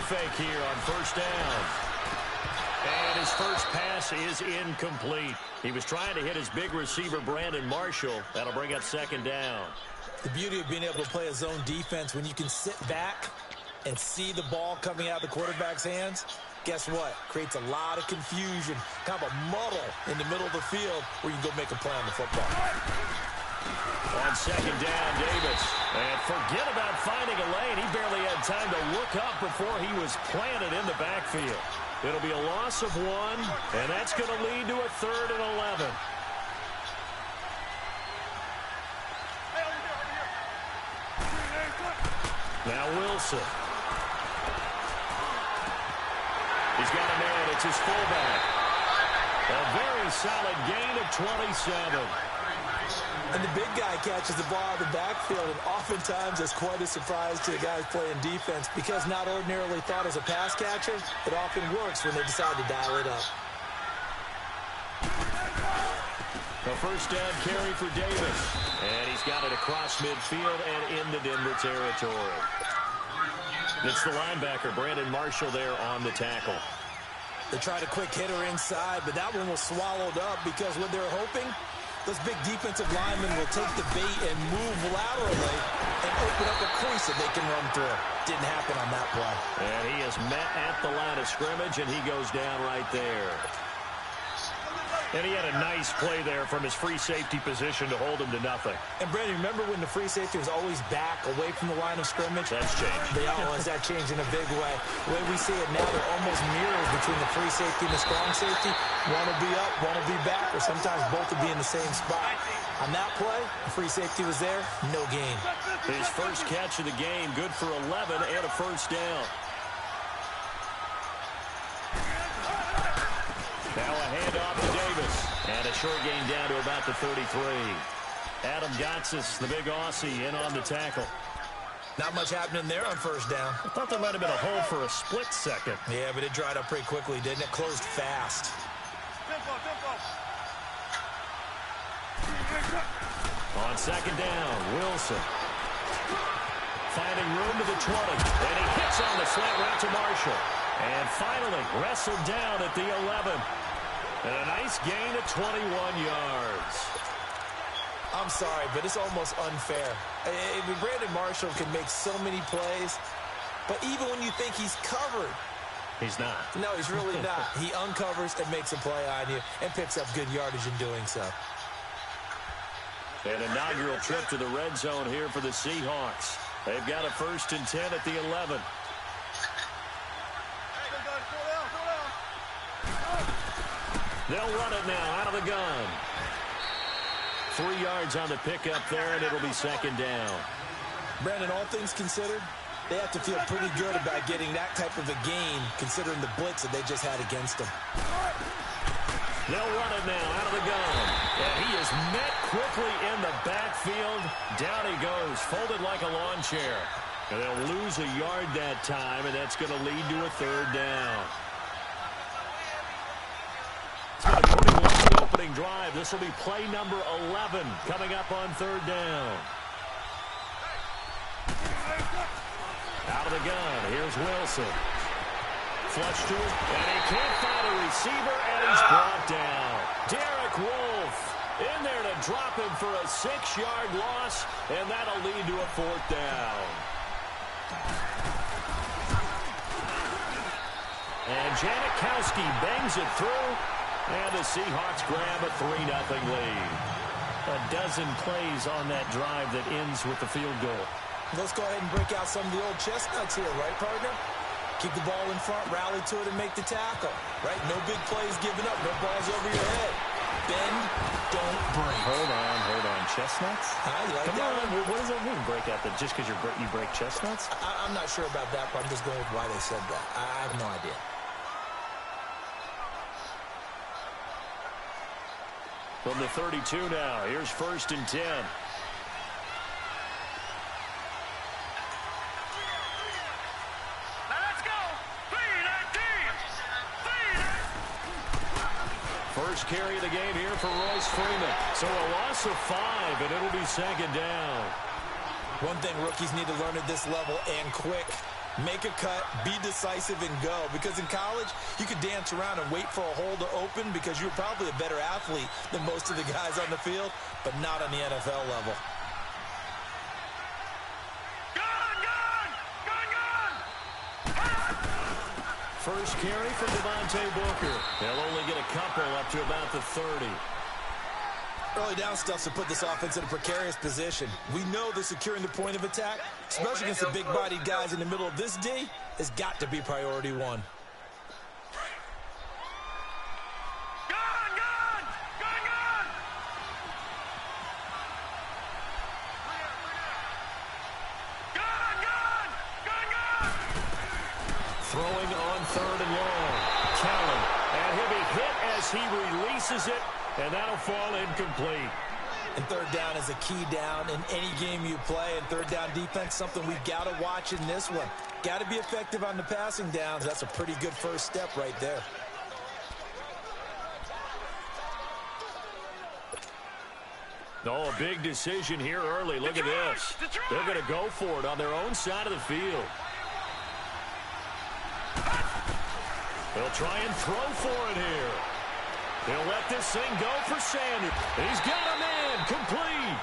fake here on first down. And his first pass is incomplete. He was trying to hit his big receiver, Brandon Marshall. That'll bring up second down. The beauty of being able to play a zone defense when you can sit back and see the ball coming out of the quarterback's hands, guess what? Creates a lot of confusion, kind of a muddle in the middle of the field where you can go make a play on the football. On second down, Davis. And forget about finding a lane. He barely had time to look up before he was planted in the backfield. It'll be a loss of 1, and that's going to lead to a 3rd and 11. Now Wilson. He's got a man. It's his fullback. A very solid gain of 27. And the big guy catches the ball out of the backfield, and oftentimes it's quite a surprise to the guys playing defense because not ordinarily thought as a pass catcher, it often works when they decide to dial it up. A first down carry for Davis. And he's got it across midfield and into Denver territory. It's the linebacker, Brandon Marshall, there on the tackle. They tried a quick hitter inside, but that one was swallowed up because what they're hoping, those big defensive linemen will take the bait and move laterally and open up a crease that they can run through. Didn't happen on that play. And he is met at the line of scrimmage, and he goes down right there. And he had a nice play there from his free safety position to hold him to nothing. And, Brandon, remember when the free safety was always back away from the line of scrimmage? That's changed. They always that changed in a big way. The way we see it now, they're almost mirrors between the free safety and the strong safety. One will be up, one will be back, or sometimes both will be in the same spot. On that play, the free safety was there, no gain. His first catch of the game, good for 11 and a first down. Now a handoff to Davis. And a short gain down to about the 33. Adam Gotsis, the big Aussie, in on the tackle. Not much happening there on first down. I thought there might have been a hole for a split second. Yeah, but it dried up pretty quickly, didn't it? Closed fast. On second down, Wilson. Finding room to the 20. And he hits on the slant route to Marshall. And finally wrestled down at the 11. And a nice gain of 21 yards. I'm sorry, but it's almost unfair. Brandon Marshall can make so many plays, but even when you think he's covered, he's not. No, he's really not. He uncovers and makes a play on you and picks up good yardage in doing so. An inaugural trip to the red zone here for the Seahawks. They've got a 1st and 10 at the 11. They'll run it now out of the gun. 3 yards on the pickup there, and it'll be second down. Brandon, all things considered, they have to feel pretty good about getting that type of a gain, considering the blitz that they just had against them. They'll run it now out of the gun. And he is met quickly in the backfield. Down he goes, folded like a lawn chair. And they'll lose a yard that time, and that's going to lead to a 3rd down. It's been a pretty long opening drive. This will be play number 11 coming up on 3rd down. Out of the gun, here's Wilson. Flush to him, and he can't find a receiver, and he's brought down. Derek Wolfe in there to drop him for a 6-yard loss, and that'll lead to a 4th down. And Janikowski bangs it through, and the Seahawks grab a 3-0 lead. A dozen plays on that drive that ends with the field goal. Let's go ahead and break out some of the old chestnuts here, right, partner? Keep the ball in front, rally to it, and make the tackle, right? No big plays given up, no balls over your head. Bend, don't break. Hold on. Chestnuts? You like Come that on, one? what does that mean, break out? That just because you break chestnuts? I'm not sure about that, but I'm just going with why they said that. I have no idea. From the 32 now, here's 1st and 10. First carry of the game here for Royce Freeman. So a loss of 5, and it'll be second down. One thing rookies need to learn at this level and quick, Make a cut, be decisive, and go. Because in college, you could dance around and wait for a hole to open because you're probably a better athlete than most of the guys on the field, but not on the NFL level. First carry from Devontae Booker. They'll only get a couple up to about the 30. Early down stuff to put this offense in a precarious position. We know that securing the point of attack, especially against the big-bodied guys in the middle of this D, has got to be priority one. Throwing on 3rd and long. Callen, and he'll be hit as he releases it, and that'll fall incomplete. And 3rd down is a key down in any game you play. And 3rd down defense, something we've got to watch in this one. Got to be effective on the passing downs. That's a pretty good first step right there. Oh, a big decision here early. Look at this. They're going to go for it on their own side of the field. They'll try and throw for it here. They'll let this thing go for Sanders. He's got a man complete.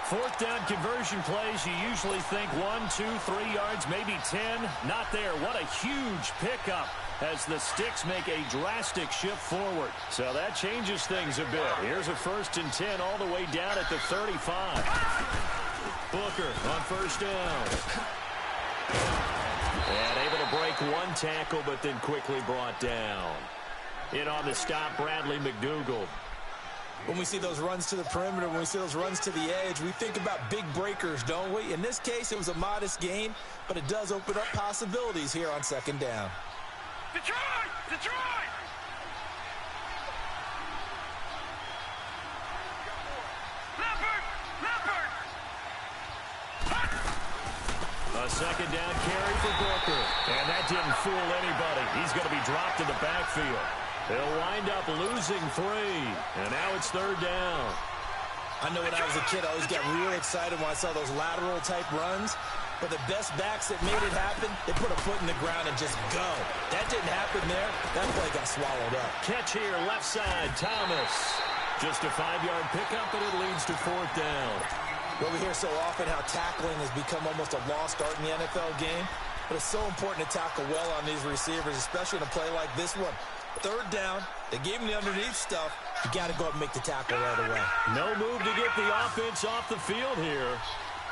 4th down conversion plays, you usually think 1, 2, 3 yards, maybe 10. Not there. What a huge pickup as the Sticks make a drastic shift forward. So that changes things a bit. Here's a 1st and 10 all the way down at the 35. Booker on 1st down. And able to break one tackle, but then quickly brought down. In on the stop, Bradley McDougald. When we see those runs to the perimeter, when we see those runs to the edge, we think about big breakers, don't we? In this case, it was a modest gain, but it does open up possibilities here on 2nd down. Detroit! Detroit! Leopard! Leopard! A 2nd down carry for Booker. And that didn't fool anybody. He's going to be dropped in the backfield. They'll wind up losing 3. And now it's 3rd down. I know when I was a kid, I always got real excited when I saw those lateral-type runs. But the best backs that made it happen, they put a foot in the ground and just go. That didn't happen there. That play got swallowed up. Catch here, left side, Thomas. Just a 5-yard pickup, and it leads to 4th down. Well, we hear so often how tackling has become almost a lost art in the NFL game. But it's so important to tackle well on these receivers, especially in a play like this one. 3rd down, they gave him the underneath stuff. You got to go up and make the tackle right away. No move to get the offense off the field here.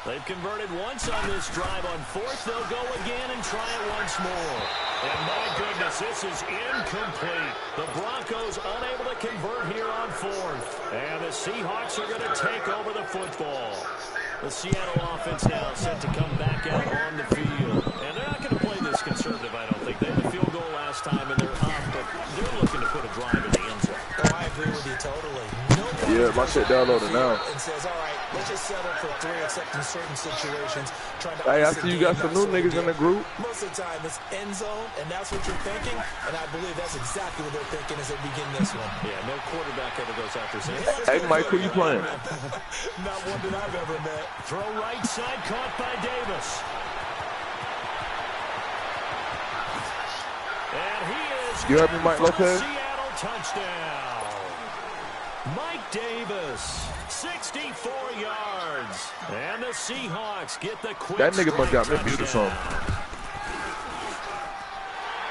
They've converted once on this drive. On 4th, they'll go again and try it once more. And my goodness, this is incomplete. The Broncos unable to convert here on 4th. And the Seahawks are going to take over the football. The Seattle offense now set to come back out on the field. And they're not going to play this conservative, I don't think. They had a field goal last time, and they're up, but they're looking to put a drive in the end zone. Oh, I agree with you totally. Yeah, my shit downloaded now. And says, all right, let's just settle for 3, except in certain situations. Hey, I see you got some new niggas in the group. Most of the time, it's end zone, and that's what you're thinking. And I believe that's exactly what they're thinking as they begin this one. Yeah, no quarterback ever goes after saying, hey, Mike, who you playing? Not one that I've ever met. Throw right side, caught by Davis. And he is you heard me, Mike Lopez? Seattle touchdown. Mike Davis, 64 yards. And the Seahawks get the quick that nigga must got me touchdown. beautiful.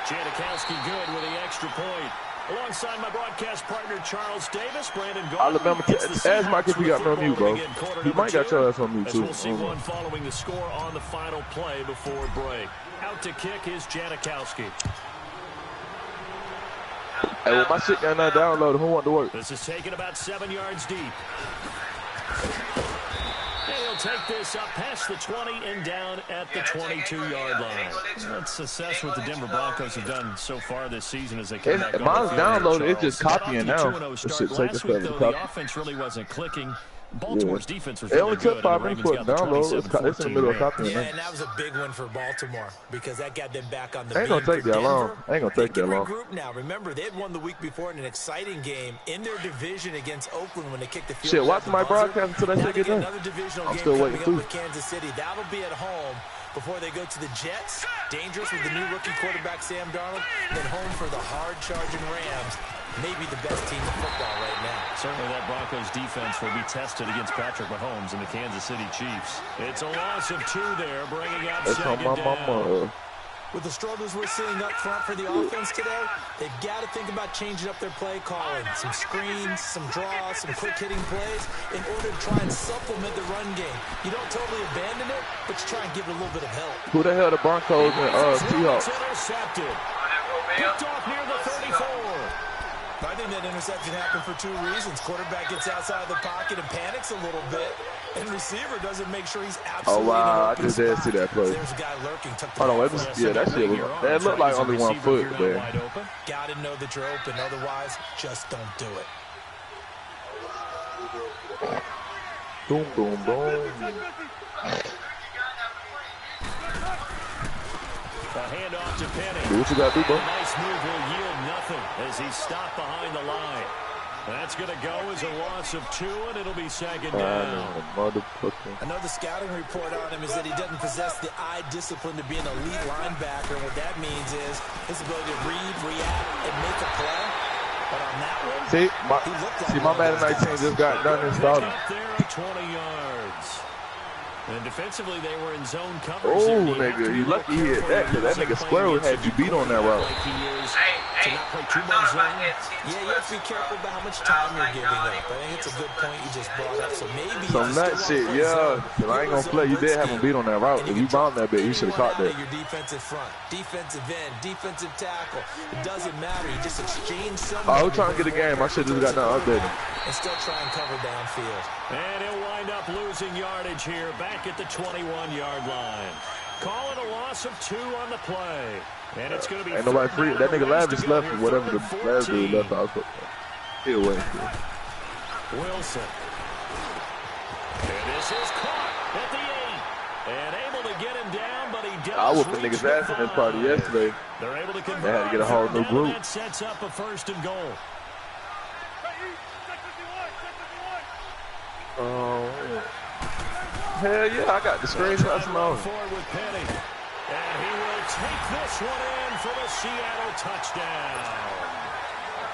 Janikowski good with the extra point. Alongside my broadcast partner, Charles Davis, Brandon Gordon. Alabama, ask Mike if he got me on mute, bro. He might got your ass on mute, too. We'll see one following the score on the final play before break. Out to kick is Janikowski. Hey, with my shit got not downloaded, who want to work? This is taken about 7 yards deep. He'll take this up past the 20 and down at the 22-yard line. Let's assess what the Denver Broncos have done so far this season as they come back. Mine's downloaded. It's just copying now. This should take us forever to copy. The offense really wasn't clicking. Baltimore's defense was really good. It only took 5 minutes for it to download. It's in the middle of copying. Yeah, and that was a big one for Baltimore because that got them back on the ain't gonna take that long. Ain't gonna take that long. Regroup now. Remember, they had won the week before in an exciting game in their division against Oakland when they kicked the field. Shit, watch my broadcast until that shit get done. Another divisional I'm game still waiting coming too. Up with Kansas City. That'll be at home. before they go to the Jets. Dangerous with the new rookie quarterback, Sam Darnold. Then home for the hard-charging Rams. Maybe the best team in football right now. Certainly that Broncos defense will be tested against Patrick Mahomes and the Kansas City Chiefs. It's a loss of 2 there, bringing up second down. With the struggles we're seeing up front for the offense today, they've got to think about changing up their play calling. Some screens, some draws, some quick-hitting plays in order to try and supplement the run game. You don't totally abandon it, but you try and give it a little bit of help. Who the hell the Broncos and Seahawks? Intercepted. Picked off near the 34. I think that interception happened for 2 reasons. Quarterback gets outside of the pocket and panics a little bit, and receiver doesn't make sure he's absolutely. Oh wow, I just didn't see that play. There's a guy lurking. Hold on, that shit was. That looked like only 1 foot, man. Got to know that you're open, otherwise, just don't do it. Boom, boom, boom. A handoff to Penny. Do what you got to do, bro. Nice move will yield nothing as he's stopped behind the line. That's going to go as a loss of 2, and it'll be second down. I know the scouting report on him is that he doesn't possess the eye discipline to be an elite linebacker. And what that means is his ability to read, react, and make a play. But on that one, my Madden 19 just got done installed. Up there at 20 yards. And defensively, they were in zone coverage. Oh, nigga, you lucky he hit that, because that nigga Squirrel had you beat on that route. To not play too much zone. Yeah, you have to be careful about how much time you're giving up. I think it's a good point you just brought up. So maybe some nut shit, yeah. Because I ain't going to play. You did have him beat on that route. If you bombed that bit, you should have caught that. Your defensive front, defensive end, defensive tackle. It doesn't matter. You just exchange something. I was trying to get a game. I should have just got done updating. And still try and cover downfield. And he'll wind up losing yardage here back at the 21-yard line. Calling a loss of 2 on the play. And it's going to be ain't nobody free. That nigga Lab just left for whatever the last dude left out. He'll win. Wilson. And this is caught at the 8. And able to get him down, but he does. I whooped the niggas ass in this party yesterday. They're able to convert. They had to get a whole new group. That sets up a 1st and goal. Hell yeah, I got the screenshots on. Forward with Penny. And he will take this one in for the Seattle touchdown.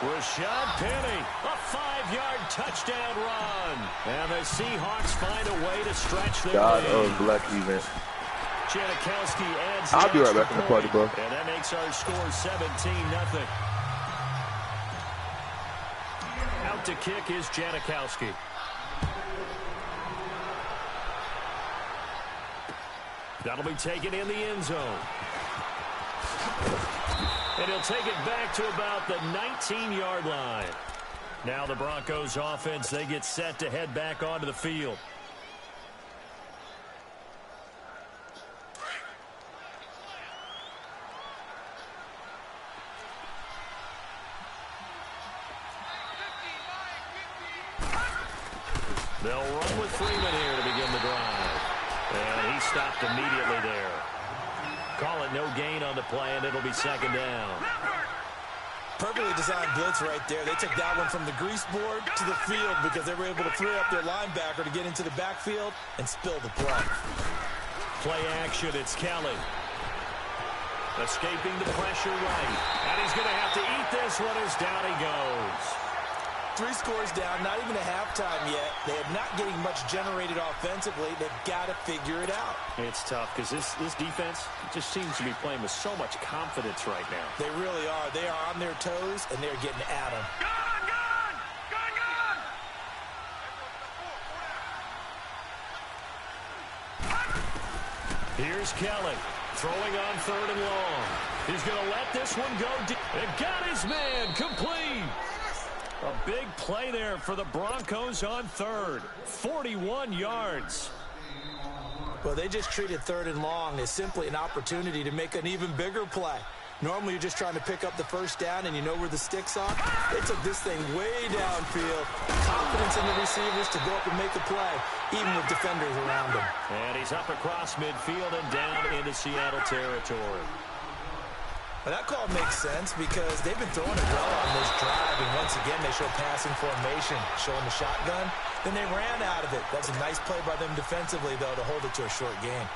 Rashad Penny, a 5-yard touchdown run. And the Seahawks find a way to stretch their lead. Black event. Janikowski adds. I'll be right back in the party, bro. And that makes our score 17-0. Out to kick is Janikowski. That'll be taken in the end zone. And he'll take it back to about the 19-yard line. Now the Broncos offense, they get set to head back onto the field. They'll run with Freeman here to begin the drive. And he stopped immediately there. Call it no gain on the play, and it'll be second down. Perfectly designed blitz right there. They took that one from the grease board to the field because they were able to free up their linebacker to get into the backfield and spill the play. Play action, it's Kelly. Escaping the pressure right. And he's going to have to eat this one as down he goes. 3 scores down, not even a halftime yet. They are not getting much generated offensively. They've got to figure it out. It's tough because this defense just seems to be playing with so much confidence right now. They really are. They are on their toes, and they're getting at them. Here's Kelly throwing on 3rd and long. He's going to let this one go deep. And got his man complete. A big play there for the Broncos on 3rd. 41 yards. Well, they just treated 3rd and long as simply an opportunity to make an even bigger play. Normally, you're just trying to pick up the 1st down and you know where the sticks are. They took this thing way downfield. Confidence in the receivers to go up and make a play, even with defenders around them. And he's up across midfield and down into Seattle territory. Well, that call makes sense because they've been throwing it well on this drive, and once again, they show passing formation, showing the shotgun. Then they ran out of it. That's a nice play by them defensively, though, to hold it to a short game.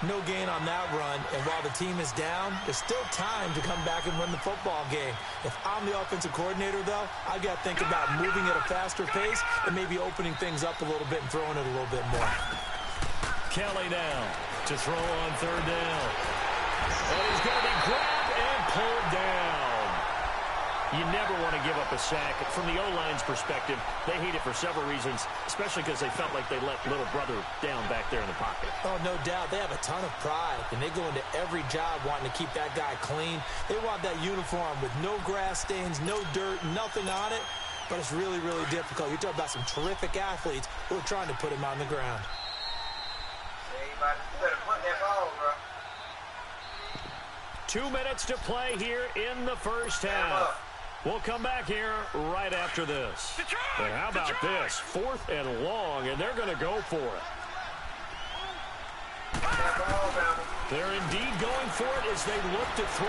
No gain on that run, and while the team is down, there's still time to come back and win the football game. If I'm the offensive coordinator, though, I've got to think about moving at a faster pace and maybe opening things up a little bit and throwing it a little bit more. Kelly now to throw on third down. And he's going to be grabbed and pulled down. You never want to give up a sack. From the O-line's perspective, they hate it for several reasons, especially because they felt like they let little brother down back there in the pocket. Oh, no doubt. They have a ton of pride, and they go into every job wanting to keep that guy clean. They want that uniform with no grass stains, no dirt, nothing on it, but it's really, really difficult. You're talking about some terrific athletes who are trying to put him on the ground. Hey, you better put that ball, bro. 2 minutes to play here in the first half. We'll come back here right after this. And how about this? 4th and long, and they're going to go for it. They're indeed going for it as they look to throw.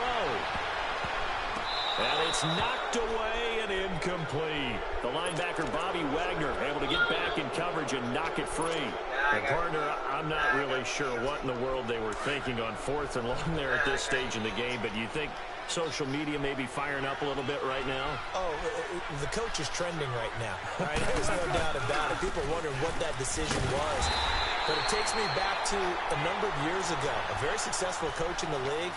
And it's knocked away and incomplete. The linebacker, Bobby Wagner, able to get back in coverage and knock it free. And partner, I'm not really sure what in the world they were thinking on 4th and long there at this stage in the game, but do you think social media may be firing up a little bit right now? Oh, the coach is trending right now. Right? There's no doubt about it. People are wondering what that decision was. But it takes me back to a number of years ago. A very successful coach in the league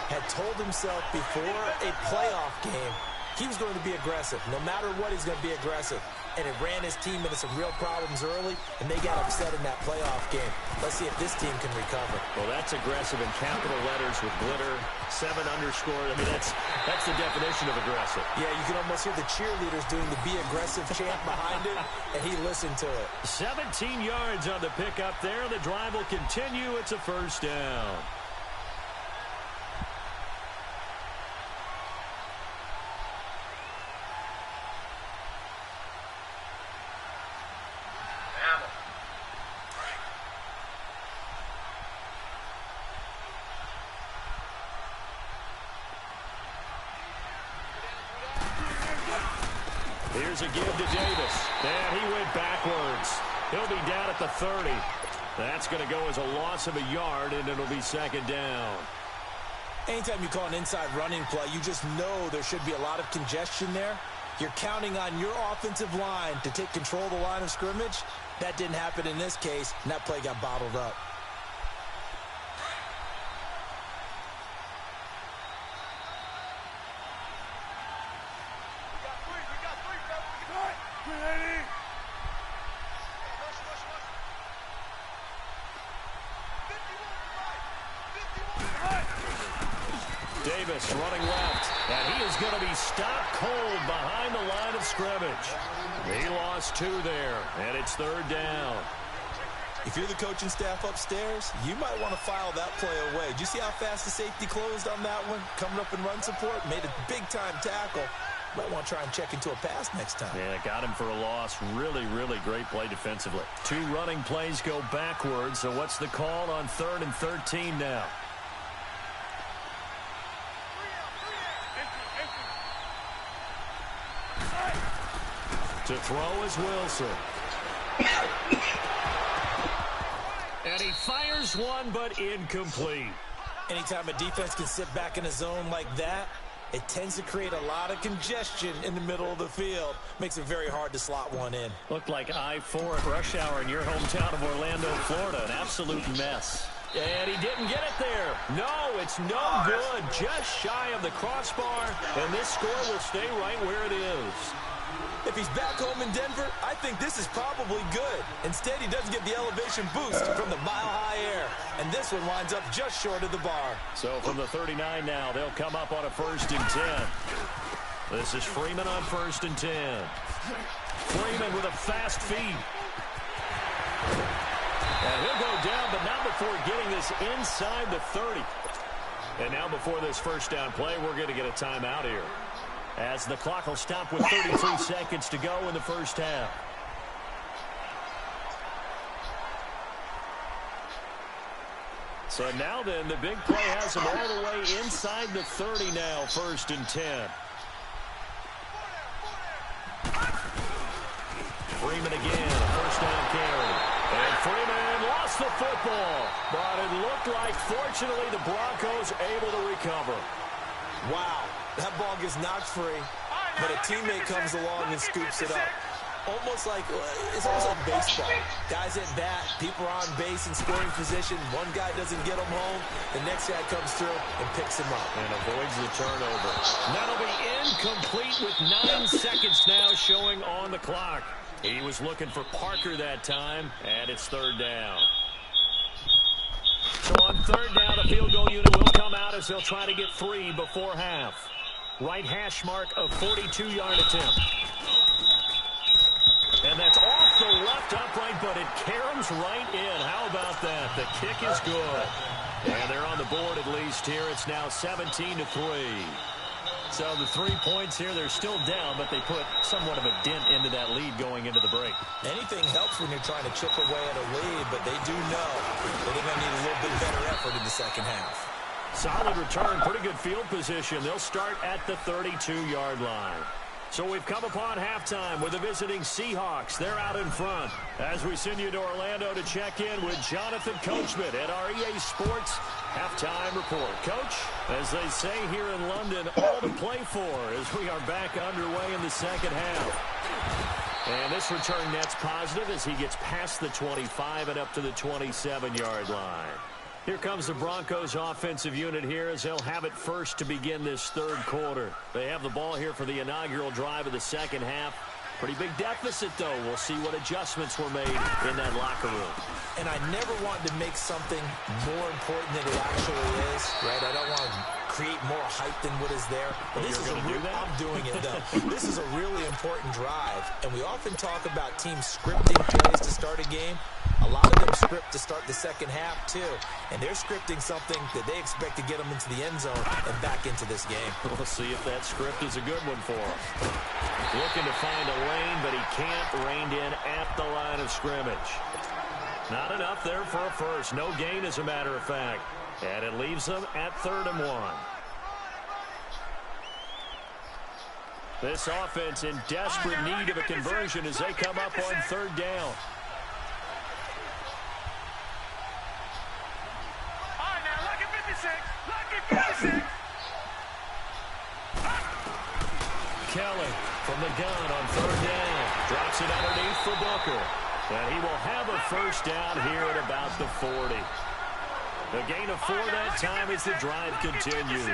had told himself before a playoff game he was going to be aggressive. No matter what, he's going to be aggressive. And it ran his team into some real problems early, and they got upset in that playoff game. Let's see if this team can recover. Well, that's aggressive in capital letters with glitter, 7 underscore. I mean, that's the definition of aggressive. Yeah, you can almost hear the cheerleaders doing the be aggressive chant behind it, and he listened to it. 17 yards on the pickup there. The drive will continue. It's a first down. Here's a give to Davis. And he went backwards. He'll be down at the 30. That's going to go as a loss of a yard, and it'll be second down. Anytime you call an inside running play, you just know there should be a lot of congestion there. You're counting on your offensive line to take control of the line of scrimmage. That didn't happen in this case, and that play got bottled up. Davis running left, and he is going to be stopped cold behind the line of scrimmage. He lost 2 there, and it's third down. If you're the coaching staff upstairs, you might want to file that play away. Did you see how fast the safety closed on that one? Coming up in run support, made a big-time tackle. Might want to try and check into a pass next time. Yeah, got him for a loss. Really, really great play defensively. 2 running plays go backwards, so what's the call on 3rd and 13 now? To throw is Wilson. And he fires one, but incomplete. Anytime a defense can sit back in a zone like that, it tends to create a lot of congestion in the middle of the field. Makes it very hard to slot one in. Looked like I-4 at rush hour in your hometown of Orlando, Florida. An absolute mess. And he didn't get it there. No, it's no good. Just shy of the crossbar, and this score will stay right where it is. If he's back home in Denver, I think this is probably good. Instead, he doesn't get the elevation boost from the mile-high air. And this one winds up just short of the bar. So from the 39 now, they'll come up on a 1st and 10. This is Freeman on 1st and 10. Freeman with a fast feed. And he'll go down, but not before getting this inside the 30. And now before this first down play, we're going to get a timeout here, as the clock will stop with 33 seconds to go in the first half. So now then, the big play has him all the way inside the 30 now, 1st and 10. Freeman again, a 1st down carry. And Freeman lost gets the football. But it looked like, fortunately, the Broncos able to recover. Wow, that ball gets knocked free, but a teammate comes along and scoops it up. It's almost like baseball. Guys at bat, people are on base in scoring position. One guy doesn't get him home. The next guy comes through and picks him up. And avoids the turnover. That'll be incomplete with 9 seconds now showing on the clock. He was looking for Parker that time, and it's third down. So on third down, the field goal unit will come out as they'll try to get 3 before half. Right hash mark of 42-yard attempt. And that's off the left upright, but it caroms right in. How about that? The kick is good. And they're on the board at least here. It's now 17-3. So the 3 points here, they're still down, but they put somewhat of a dent into that lead going into the break. Anything helps when you're trying to chip away at a lead, but they do know that they're going to need a little bit better effort in the second half. Solid return, pretty good field position. They'll start at the 32-yard line. So we've come upon halftime with the visiting Seahawks. They're out in front. As we send you to Orlando to check in with Jonathan Coachman at our EA Sports Halftime Report. Coach, as they say here in London, all to play for as we are back underway in the second half. And this return net's positive as he gets past the 25 and up to the 27-yard line. Here comes the Broncos offensive unit here as they'll have it first to begin this third quarter. They have the ball here for the inaugural drive of the second half. Pretty big deficit, though. We'll see what adjustments were made in that locker room. And I never wanted to make something more important than it actually is, right? I don't want to create more hype than what is there. But this is I'm doing it, though. This is a really important drive. And we often talk about teams scripting plays to start a game. A lot of them script to start the second half, too. And they're scripting something that they expect to get them into the end zone and back into this game. We'll see if that script is a good one for them. Looking to find a lane, but he can't. Reined in at the line of scrimmage. Not enough there for a first. No gain, as a matter of fact. And it leaves them at 3rd and 1. This offense in desperate need of a conversion as they come up on 3rd down. Kelly from the gun on 3rd down. Drops it underneath for Booker. And he will have a first down here at about the 40. A gain of 4 that time as the drive continues.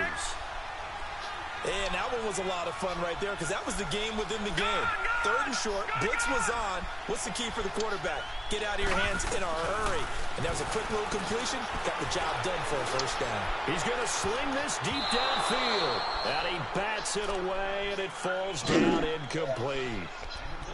And that one was a lot of fun right there because that was the game within the game. 3rd and short, blitz was on. What's the key for the quarterback? Get out of your hands in a hurry. And that was a quick little completion. Got the job done for a first down. He's going to sling this deep downfield. And he bats it away, and it falls down incomplete.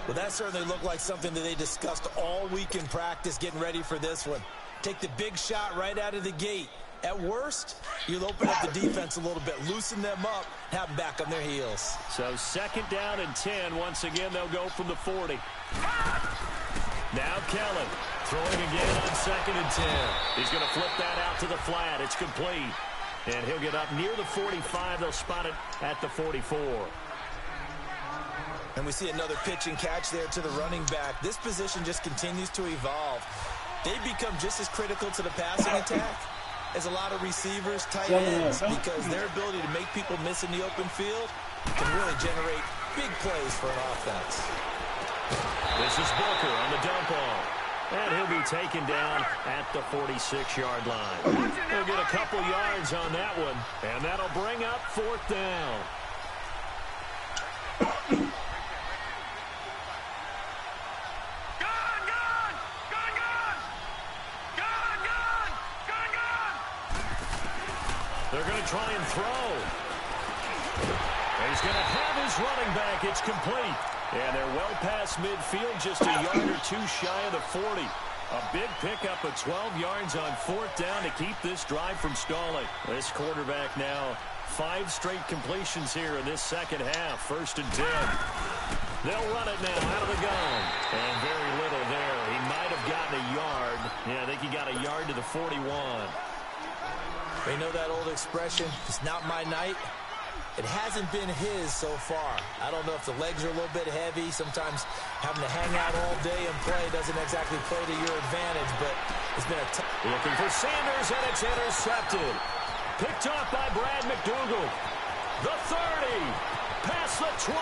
Well, that certainly looked like something that they discussed all week in practice getting ready for this one. Take the big shot right out of the gate. At worst, you'll open up the defense a little bit, loosen them up, have them back on their heels. So 2nd down and 10. Once again, they'll go from the 40. Now Kelly throwing again on 2nd and 10. He's going to flip that out to the flat. It's complete. And he'll get up near the 45. They'll spot it at the 44. And we see another pitch and catch there to the running back. This position just continues to evolve. They become just as critical to the passing attack as a lot of receivers, tight ends, because their ability to make people miss in the open field can really generate big plays for an offense. This is Booker on the dump off. And he'll be taken down at the 46-yard line. He'll get a couple yards on that one, and that'll bring up 4th down. They're going to try and throw. And he's going to have his running back. It's complete. And they're well past midfield, just a yard or 2 shy of the 40. A big pickup of 12 yards on 4th down to keep this drive from stalling. This quarterback now 5 straight completions here in this second half. 1st and 10. They'll run it now out of the gun. And very little there. He might have gotten a yard. Yeah, I think he got a yard to the 41. They know that old expression, it's not my night. It hasn't been his so far. I don't know if the legs are a little bit heavy. Sometimes having to hang out all day and play doesn't exactly play to your advantage, but It's been a looking for Sanders, and it's intercepted. Picked off by Brad McDougal. The 30, past the 20.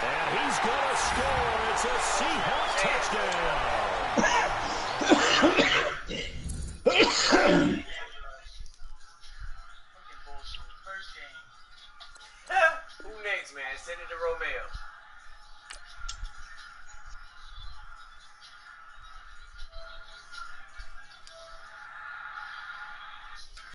And he's going to score. It's a Seahawk touchdown. Who next, man? Send it to Romeo.